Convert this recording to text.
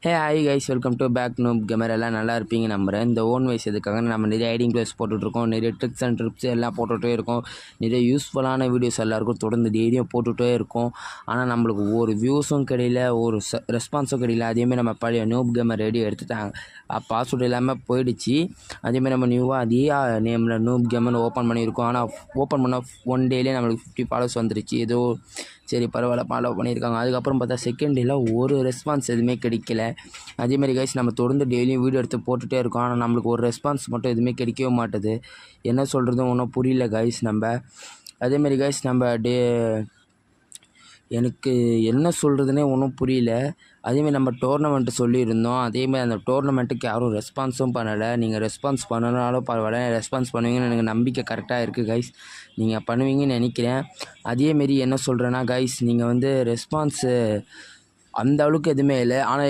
Hi guys, welcome to back Noob Gamer. எல்லாம் நல்லா இருப்பீங்க நம்புகிறேன். இந்த ஓன் வைஸ் எதுக்காக நம்ம நிறைய ஐடிங் ப்ளேஸ் போட்டுட்ருக்கோம், நிறைய ட்ரிக்ஸ் அண்ட் ட்ரிப்ஸ் எல்லாம் போட்டுகிட்டே இருக்கோம், நிறைய யூஸ்ஃபுல்லான வீடியோஸ் எல்லாருக்கும் தொடர்ந்து டெய்லியும் போட்டுகிட்டே இருக்கோம். ஆனால் நம்மளுக்கு ஒரு வியூஸும் கிடையில, ஒரு ரெஸ்பான்ஸும் கிடையில. அதேமாதிரி நம்ம பழைய நூப் கேமர் ரெடி எடுத்துட்டாங்க, பாஸ்வேர்டு இல்லாமல் போயிடுச்சு. அதேமாதிரி நம்ம நியூவாக அதே நேமில் நூப் கேமர் ஓப்பன் பண்ணியிருக்கோம். ஆனால் ஓப்பன் பண்ண ஒன் டேலேயே நம்மளுக்கு 50 ஃபாலோஸ் வந்துருச்சு. ஏதோ சரி பரவாயில்ல, ஃபாலோ பண்ணியிருக்காங்க. அதுக்கப்புறம் பார்த்தா செகண்ட் டேயில் ஒரு ரெஸ்பான்ஸ் எதுவுமே கிடைக்கல. அதேமாதிரி கைஸ், நம்ம தொடர்ந்து டெய்லியும் வீடியோ எடுத்து போட்டுகிட்டே இருக்கோம். ஆனால் நம்மளுக்கு ஒரு ரெஸ்பான்ஸ் மட்டும் எதுவுமே கிடைக்கவே மாட்டுது. என்ன சொல்கிறதும் ஒன்றும் புரியல கைஸ். அதேமாதிரி கைஸ், எனக்கு என்ன சொல்கிறதுனே ஒன்றும் புரியல. அதேமாதிரி நம்ம டோர்னமெண்ட்டு சொல்லியிருந்தோம். அதேமாதிரி அந்த டோர்னமெண்ட்டுக்கு யாரும் ரெஸ்பான்ஸும் பண்ணலை. நீங்கள் ரெஸ்பான்ஸ் பண்ணனாலும் பரவாயில்ல, ரெஸ்பான்ஸ் பண்ணுவீங்கன்னு எனக்கு நம்பிக்கை கரெக்டாக இருக்குது கைஸ். நீங்கள் பண்ணுவீங்கன்னு நினைக்கிறேன். அதேமாரி என்ன சொல்கிறேன்னா கைஸ், நீங்கள் ரெஸ்பான்ஸு அந்த அளவுக்கு எதுவுமே இல்லை. ஆனால்